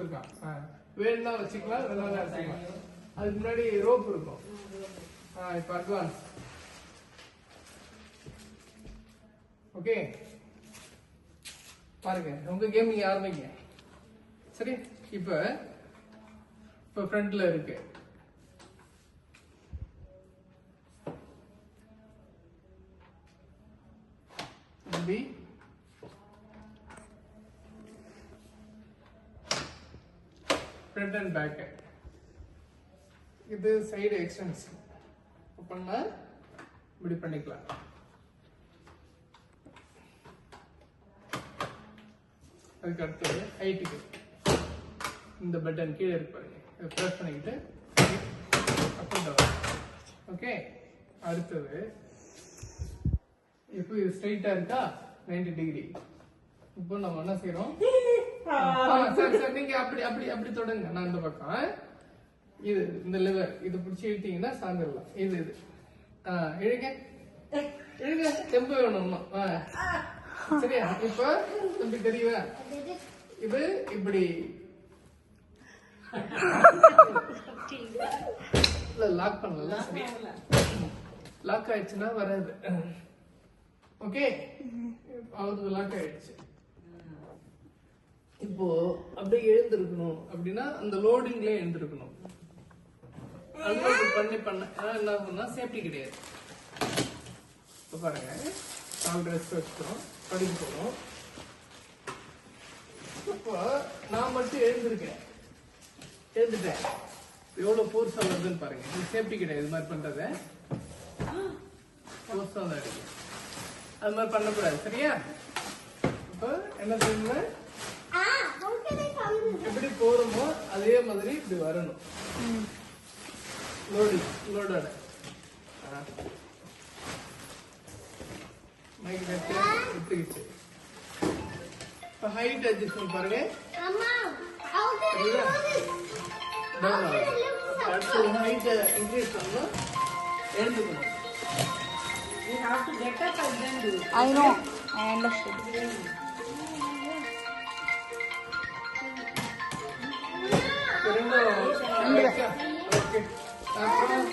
கொடுத்துருக்கான். வேணும்னா வச்சுக்கலாம், வேணாலும் வச்சுக்கலாம். அதுக்கு முன்னாடி ரோப் இருக்கும். இப்போ அட்வான்ஸ். ஓகே, பாருங்க உங்க கேம் நீங்க ஆரம்பிங்க. சரி, இப்போ ஃப்ரண்ட்ல இருக்கு. இப்படி ஃப்ரண்ட் அண்ட் பேக். இது சைடு எக்ஸ்டென்ஷன் பண்ணா இப்படி பண்ணிக்கலாம். அதுக்கு அடுத்தது ஹைட்டுக்கு இந்த பட்டன் கீழே இருக்கு பாருங்க, இதை ப்ரெஸ் பண்ணிக்கிட்டு அப் அண்ட் டவுன். ஓகே, அடுத்தது இப்போ இது ஸ்ட்ரைட்டா இருக்கா 90 டிகிரி. இப்போ நம்ம என்ன செய்யறோம்? சரி சரி, நீங்க அப்படி அப்படி அப்படி தொடங்க. நான் இந்த பக்கம் இது இந்த லிவர் இது பிடிச்சி இழுத்தீங்கன்னா சார்ந்துடலாம். இது இது இழுங்க இழுங்க, தெம்பு வேணும். சரியா? இப்ப தம்பி தெரியவா? இது இப்படி லாக் பண்ணல. சரியா? லாக் ஆயிடுச்சுன்னா வராது. ஓகே, அவருக்கு லாக் ஆயிடுச்சு. இப்போ அப்படியே எழுந்திருக்கணும் அப்படின்னா அந்த லோடிங்ல எழுந்திருக்கணும். பண்ணி என்ன ஆகும்னா சேஃப்டி கிடையாது. இப்போ பாருங்க, நாலு ட்ரெஸ் வச்சுக்கிறோம், படிக்க போறோம். இப்போ நான் மட்டும் எழுந்திருக்கேன், எழுந்துட்டேன். எவ்வளவு ஃபோர்ஸா வருதுன்னு பாருங்க. இது சேஃப்டி கிடையாது. இது மாதிரி பண்றது ஃபோர்ஸா தான் இருக்கு. அது மாதிரி பண்ணக்கூடாது. சரியா? இப்போ என்ன செய்யணும்? எப்படி போறோமோ அதே மாதிரி இப்படி வரணும். லோடோட மைக் எடுத்துக்கிச்சு. இப்போ ஹைட் அட்ஜஸ்ட்மெண்ட் பாருங்க. அடுத்து ஹைட் இன்க்ரீஸ் பண்ணணும், எழுந்துக்கணும். You have to get up and then do it. I know, I understood. Okay.